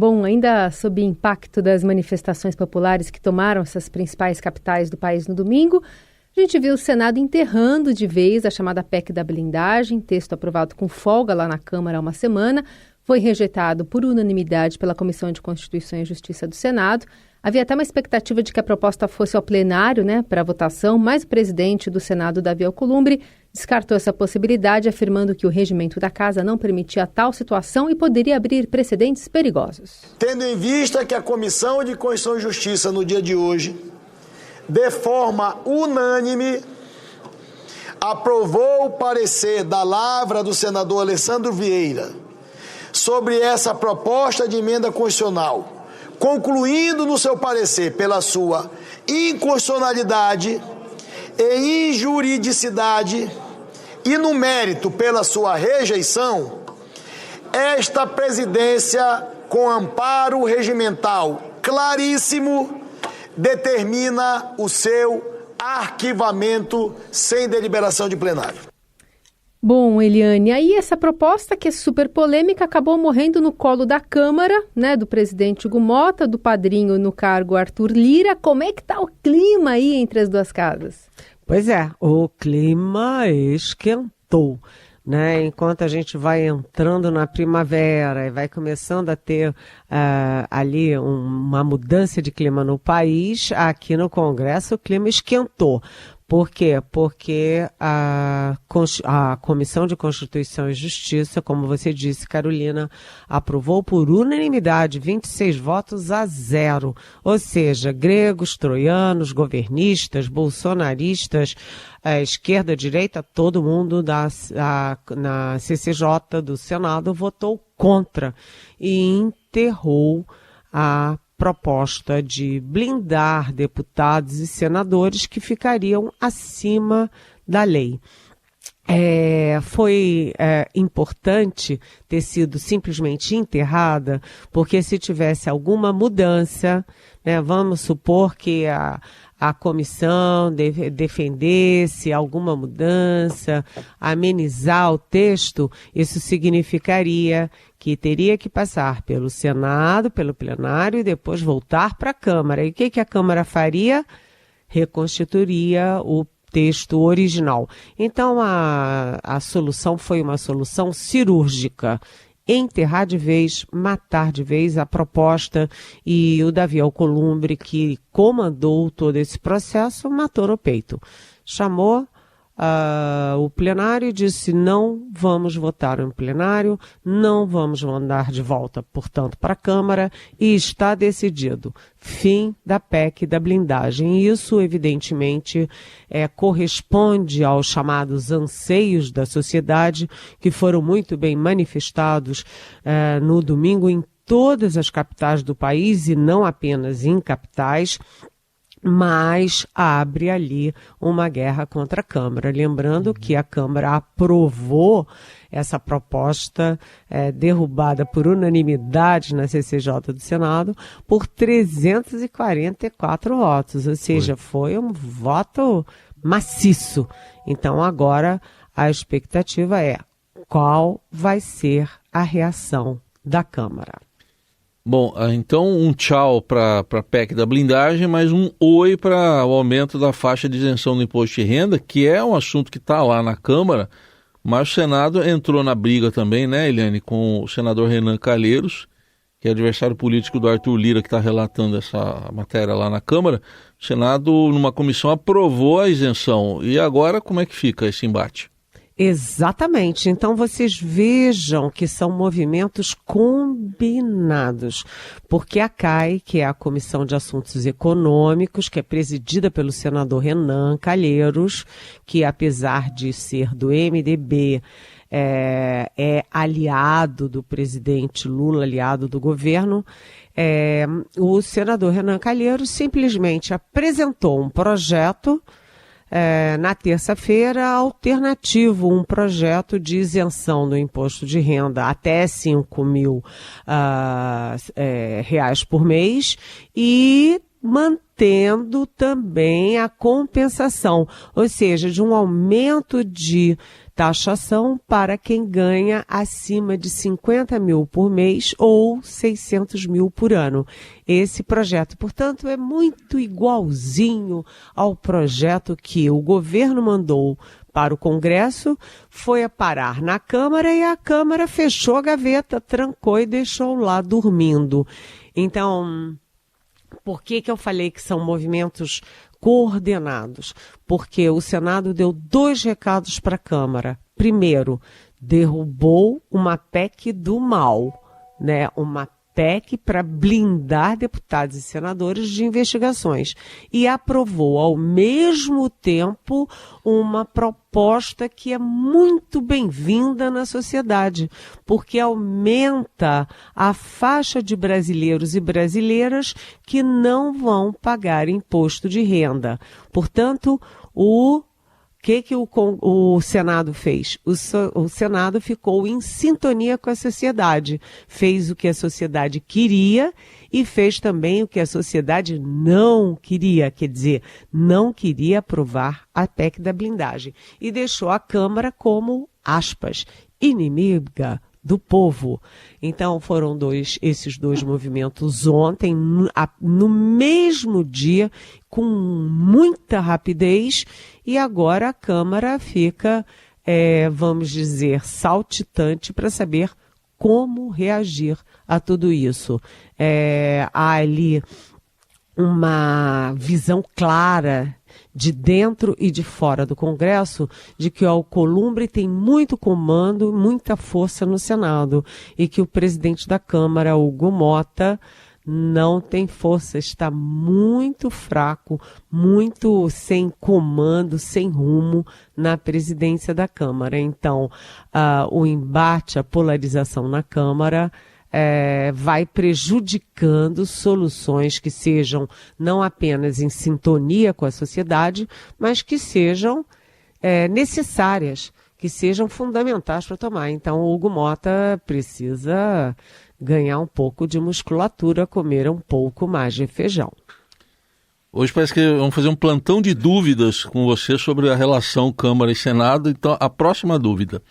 Bom, ainda sob impacto das manifestações populares que tomaram essas principais capitais do país no domingo, a gente viu o Senado enterrando de vez a chamada PEC da blindagem, texto aprovado com folga lá na Câmara há uma semana, foi rejeitado por unanimidade pela Comissão de Constituição e Justiça do Senado. Havia até uma expectativa de que a proposta fosse ao plenário, para votação, mas o presidente do Senado, Davi Alcolumbre, descartou essa possibilidade, afirmando que o regimento da Casa não permitia tal situação e poderia abrir precedentes perigosos. Tendo em vista que a Comissão de Constituição e Justiça, no dia de hoje, de forma unânime, aprovou o parecer da lavra do senador Alessandro Vieira sobre essa proposta de emenda constitucional, concluindo no seu parecer pela sua inconstitucionalidade e injuridicidade e no mérito pela sua rejeição, esta presidência, com amparo regimental claríssimo, determina o seu arquivamento sem deliberação de plenário. Bom, Eliane, aí essa proposta que é super polêmica acabou morrendo no colo da Câmara, do presidente Hugo Mota, do padrinho no cargo Arthur Lira. Como é que está o clima aí entre as duas casas? Pois é, o clima esquentou. Enquanto a gente vai entrando na primavera e vai começando a ter ali uma mudança de clima no país, aqui no Congresso o clima esquentou. Por quê? Porque a Comissão de Constituição e Justiça, como você disse, Carolina, aprovou por unanimidade 26 votos a 0. Ou seja, gregos, troianos, governistas, bolsonaristas, esquerda, direita, todo mundo na CCJ do Senado votou contra e enterrou a proposta de blindar deputados e senadores que ficariam acima da lei. Foi importante ter sido simplesmente enterrada, porque se tivesse alguma mudança, vamos supor que a comissão defendesse alguma mudança, amenizar o texto, isso significaria que teria que passar pelo Senado, pelo plenário e depois voltar para a Câmara. E o que a Câmara faria? Reconstituiria o texto original. Então, a solução foi uma solução cirúrgica. Enterrar de vez, matar de vez a proposta, e o Davi Alcolumbre, que comandou todo esse processo, matou no peito. Chamou o plenário e disse: não vamos votar no plenário, não vamos mandar de volta, portanto, para a Câmara, e está decidido. Fim da PEC da blindagem. Isso, evidentemente, corresponde aos chamados anseios da sociedade, que foram muito bem manifestados no domingo em todas as capitais do país, e não apenas em capitais, mas abre ali uma guerra contra a Câmara. Lembrando que a Câmara aprovou essa proposta derrubada por unanimidade na CCJ do Senado por 344 votos, ou seja, foi um voto maciço. Então agora a expectativa é qual vai ser a reação da Câmara. Bom, então um tchau para a PEC da blindagem, mas um oi para o aumento da faixa de isenção do imposto de renda, que é um assunto que está lá na Câmara, mas o Senado entrou na briga também, Eliane, com o senador Renan Calheiros, que é adversário político do Arthur Lira, que está relatando essa matéria lá na Câmara. O Senado, numa comissão, aprovou a isenção. E agora, como é que fica esse embate? Exatamente. Então vocês vejam que são movimentos combinados, porque a CAI, que é a Comissão de Assuntos Econômicos, que é presidida pelo senador Renan Calheiros, que apesar de ser do MDB, é aliado do presidente Lula, aliado do governo, o senador Renan Calheiros simplesmente apresentou um projeto na terça-feira, alternativo, um projeto de isenção do imposto de renda até 5 mil reais por mês, e mantendo também a compensação, ou seja, de um aumento de taxação para quem ganha acima de 50 mil por mês ou 600 mil por ano. Esse projeto, portanto, é muito igualzinho ao projeto que o governo mandou para o Congresso, foi a parar na Câmara e a Câmara fechou a gaveta, trancou e deixou lá dormindo. Então, por que eu falei que são movimentos coordenados? Porque o Senado deu 2 recados para a Câmara. Primeiro, derrubou uma PEC do mal, né? Uma PEC para blindar deputados e senadores de investigações. E aprovou, ao mesmo tempo, uma proposta que é muito bem-vinda na sociedade, porque aumenta a faixa de brasileiros e brasileiras que não vão pagar imposto de renda. Portanto, o que o Senado fez? O Senado ficou em sintonia com a sociedade, fez o que a sociedade queria e fez também o que a sociedade não queria, quer dizer, não queria aprovar a PEC da blindagem e deixou a Câmara como, aspas, inimiga do povo. Então foram esses dois movimentos ontem, no mesmo dia, com muita rapidez, e agora a Câmara fica, vamos dizer, saltitante para saber como reagir a tudo isso. Há ali uma visão clara de dentro e de fora do Congresso, de que o Alcolumbre tem muito comando, muita força no Senado, e que o presidente da Câmara, Hugo Mota, não tem força, está muito fraco, muito sem comando, sem rumo na presidência da Câmara. Então, o embate, a polarização na Câmara vai prejudicando soluções que sejam não apenas em sintonia com a sociedade, mas que sejam necessárias, que sejam fundamentais para tomar. Então, o Hugo Mota precisa ganhar um pouco de musculatura, comer um pouco mais de feijão. Hoje parece que vamos fazer um plantão de dúvidas com você sobre a relação Câmara e Senado. Então, a próxima dúvida: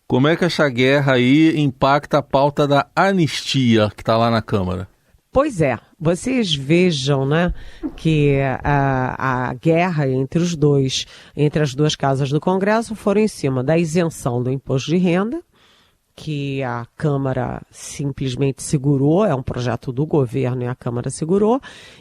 como é que essa guerra aí impacta a pauta da anistia que está lá na Câmara? Pois é, vocês vejam, né, que a guerra entre as duas casas do Congresso foram em cima da isenção do imposto de renda, que a Câmara simplesmente segurou, é um projeto do governo e a Câmara segurou,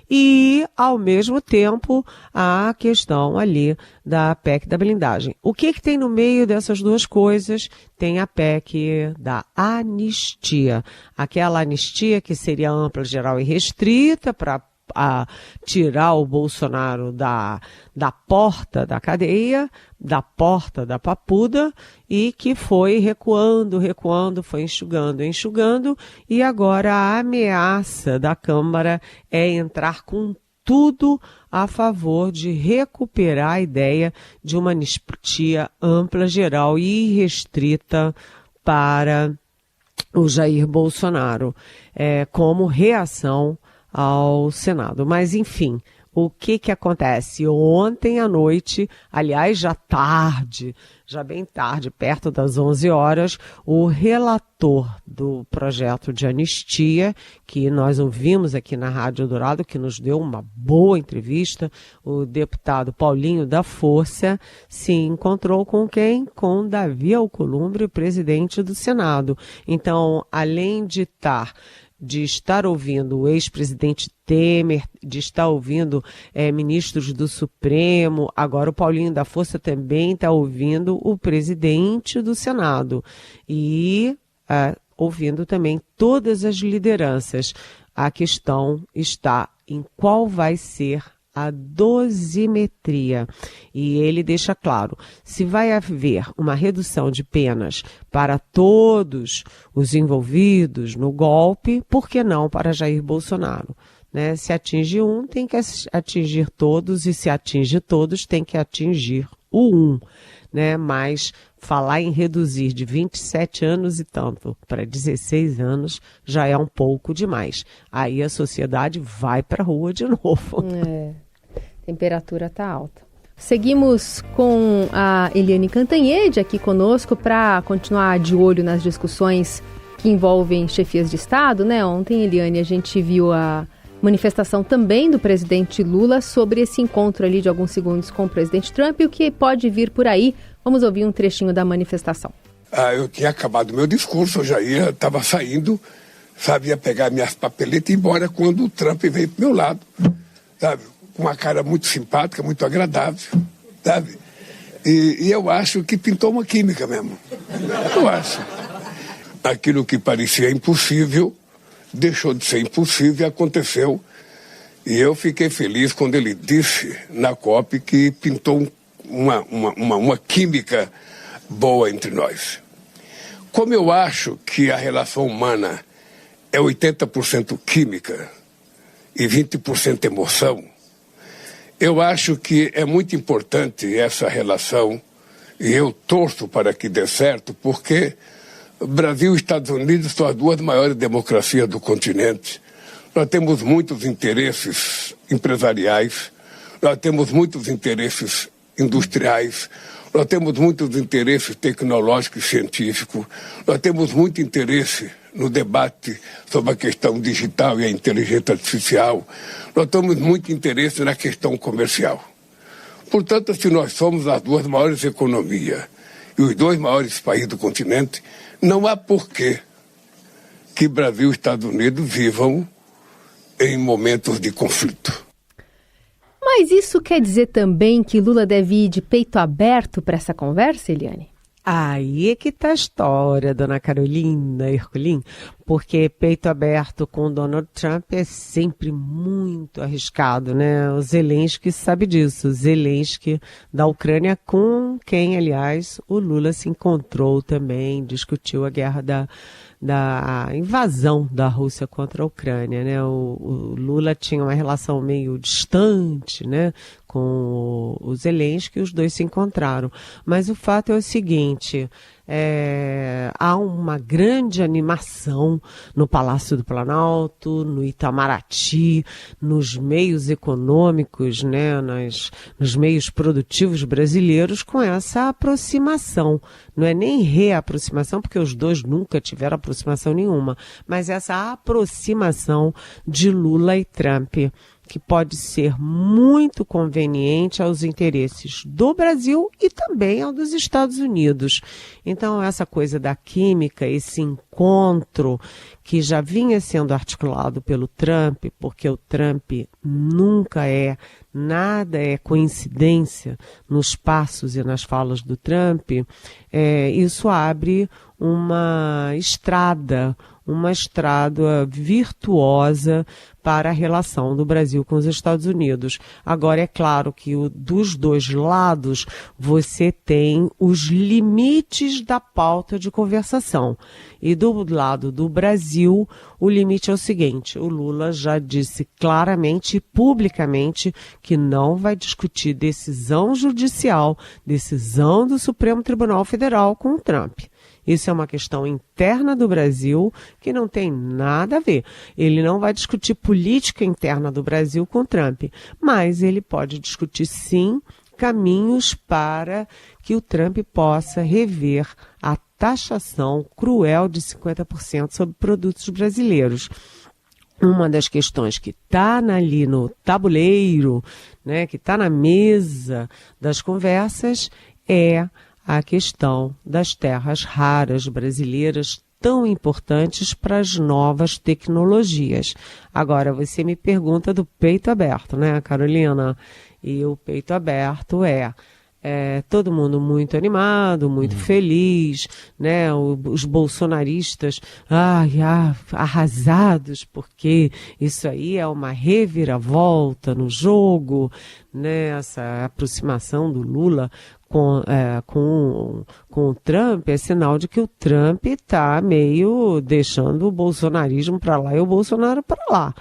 e, ao mesmo tempo, a questão ali da PEC da blindagem. O que tem no meio dessas duas coisas? Tem a PEC da anistia. Aquela anistia que seria ampla, geral e restrita para tirar o Bolsonaro da porta da cadeia, da porta da papuda, e que foi recuando, foi enxugando, e agora a ameaça da Câmara é entrar com tudo a favor de recuperar a ideia de uma anistia ampla, geral e restrita para o Jair Bolsonaro, como reação ao Senado. Mas, enfim, o que acontece? Ontem à noite, aliás, já bem tarde, perto das 11 horas, o relator do projeto de anistia, que nós ouvimos aqui na Rádio Dourado, que nos deu uma boa entrevista, o deputado Paulinho da Força, se encontrou com quem? Com Davi Alcolumbre, presidente do Senado. Então, além de estar ouvindo o ex-presidente Temer, de estar ouvindo ministros do Supremo, agora o Paulinho da Força também está ouvindo o presidente do Senado e ouvindo também todas as lideranças. A questão está em qual vai ser a dosimetria. E ele deixa claro, se vai haver uma redução de penas para todos os envolvidos no golpe, por que não para Jair Bolsonaro? Né? Se atinge um, tem que atingir todos, e se atinge todos, tem que atingir o um. né? Mas falar em reduzir de 27 anos e tanto para 16 anos já é um pouco demais. Aí a sociedade vai para a rua de novo. A temperatura está alta. Seguimos com a Eliane Cantanhede aqui conosco para continuar de olho nas discussões que envolvem chefias de Estado, né? Ontem, Eliane, a gente viu a manifestação também do presidente Lula sobre esse encontro ali de alguns segundos com o presidente Trump e o que pode vir por aí. Vamos ouvir um trechinho da manifestação. Eu tinha acabado meu discurso, eu já estava saindo, ia pegar minhas papeletas e ir embora quando o Trump veio pro meu lado, sabe? Com uma cara muito simpática, muito agradável, sabe? E eu acho que pintou uma química mesmo. Eu acho. Aquilo que parecia impossível, deixou de ser impossível e aconteceu. E eu fiquei feliz quando ele disse na COP que pintou uma química boa entre nós. Como eu acho que a relação humana é 80% química e 20% emoção, eu acho que é muito importante essa relação e eu torço para que dê certo, porque Brasil e Estados Unidos são as duas maiores democracias do continente. Nós temos muitos interesses empresariais, nós temos muitos interesses industriais, nós temos muitos interesses tecnológicos e científicos, nós temos muito interesse no debate sobre a questão digital e a inteligência artificial, nós temos muito interesse na questão comercial. Portanto, se nós somos as duas maiores economias e os dois maiores países do continente, não há porquê que Brasil e Estados Unidos vivam em momentos de conflito. Mas isso quer dizer também que Lula deve ir de peito aberto para essa conversa, Eliane? Aí é que está a história, dona Carolina Ercolim, porque peito aberto com Donald Trump é sempre muito arriscado, né? O Zelensky sabe disso, o Zelensky da Ucrânia, com quem, aliás, o Lula se encontrou também, discutiu a guerra da invasão da Rússia contra a Ucrânia, né? O Lula tinha uma relação meio distante, né, com o Zelensky, e os dois se encontraram. Mas o fato é o seguinte, há uma grande animação no Palácio do Planalto, no Itamaraty, nos meios econômicos, né, nos meios produtivos brasileiros com essa aproximação. Não é nem reaproximação, porque os dois nunca tiveram aproximação nenhuma, mas essa aproximação de Lula e Trump, que pode ser muito conveniente aos interesses do Brasil e também ao dos Estados Unidos. Então, essa coisa da química, esse encontro que já vinha sendo articulado pelo Trump, porque o Trump nada é coincidência nos passos e nas falas do Trump, isso abre uma estrada virtuosa para a relação do Brasil com os Estados Unidos. Agora, é claro que dos dois lados você tem os limites da pauta de conversação. E do lado do Brasil, o limite é o seguinte: o Lula já disse claramente e publicamente que não vai discutir decisão judicial, decisão do Supremo Tribunal Federal com o Trump. Isso é uma questão interna do Brasil que não tem nada a ver. Ele não vai discutir política interna do Brasil com Trump, mas ele pode discutir, sim, caminhos para que o Trump possa rever a taxação cruel de 50% sobre produtos brasileiros. Uma das questões que está ali no tabuleiro, né, que está na mesa das conversas, é a questão das terras raras brasileiras, tão importantes para as novas tecnologias. Agora, você me pergunta do peito aberto, né, Carolina? E o peito aberto todo mundo muito animado, muito feliz, né? Os bolsonaristas arrasados, porque isso aí é uma reviravolta no jogo, né? Essa aproximação do Lula com o Trump é sinal de que o Trump está meio deixando o bolsonarismo para lá e o Bolsonaro para lá.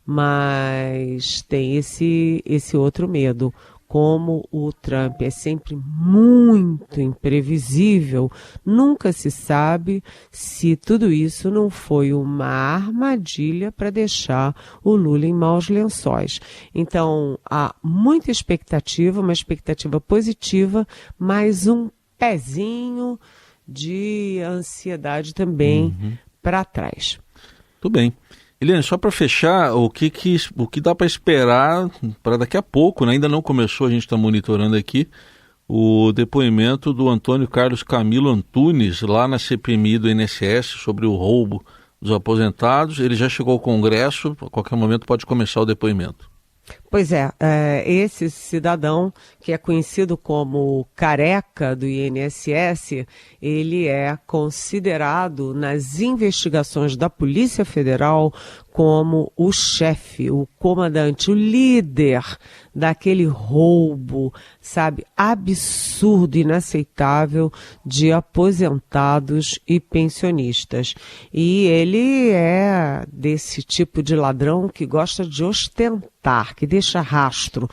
Mas tem esse outro medo. como o Trump é sempre muito imprevisível, nunca se sabe se tudo isso não foi uma armadilha para deixar o Lula em maus lençóis. Então, há muita expectativa, uma expectativa positiva, mas um pezinho de ansiedade também para trás. Tudo bem. Eliane, só para fechar, o que dá para esperar para daqui a pouco, né? Ainda não começou, a gente está monitorando aqui, o depoimento do Antônio Carlos Camilo Antunes, lá na CPMI do INSS, sobre o roubo dos aposentados. Ele já chegou ao Congresso, a qualquer momento pode começar o depoimento. Pois é, esse cidadão, que é conhecido como careca do INSS, ele é considerado nas investigações da Polícia Federal como o chefe, o comandante, o líder daquele roubo, sabe, absurdo, inaceitável de aposentados e pensionistas. E ele é desse tipo de ladrão que gosta de ostentar, que deixa rastro.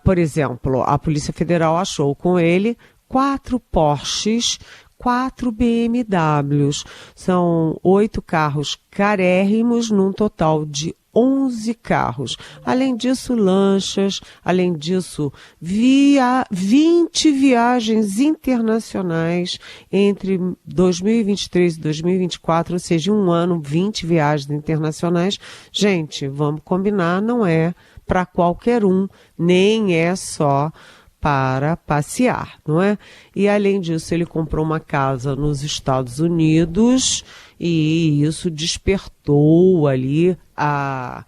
Por exemplo, a Polícia Federal achou com ele 4 Porsches, 4 BMWs. São 8 carros carérrimos num total de 11 carros. Além disso, lanchas, além disso, 20 viagens internacionais entre 2023 e 2024, ou seja, um ano, 20 viagens internacionais. Gente, vamos combinar, não é para qualquer um, nem é só para passear, não é? E além disso, ele comprou uma casa nos Estados Unidos e isso despertou ali a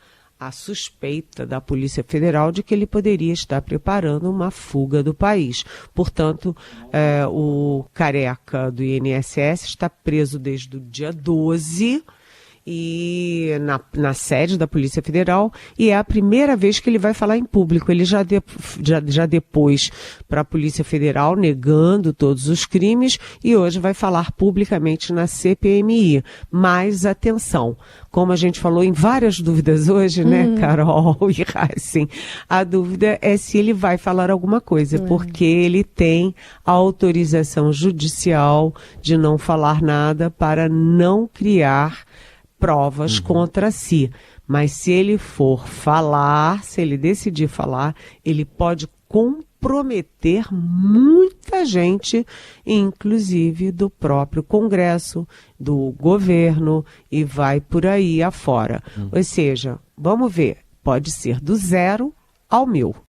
suspeita da Polícia Federal de que ele poderia estar preparando uma fuga do país. Portanto, o careca do INSS está preso desde o dia 12 e na sede da Polícia Federal, e é a primeira vez que ele vai falar em público. Ele já depôs para a Polícia Federal negando todos os crimes e hoje vai falar publicamente na CPMI. Mas atenção, como a gente falou em várias dúvidas hoje, né, Carol e Heisen, a dúvida é se ele vai falar alguma coisa, porque ele tem autorização judicial de não falar nada para não criar provas contra si. Mas se ele for falar, se ele decidir falar, ele pode comprometer muita gente, inclusive do próprio Congresso, do governo, e vai por aí afora. Ou seja, vamos ver, pode ser do 0 ao 1000.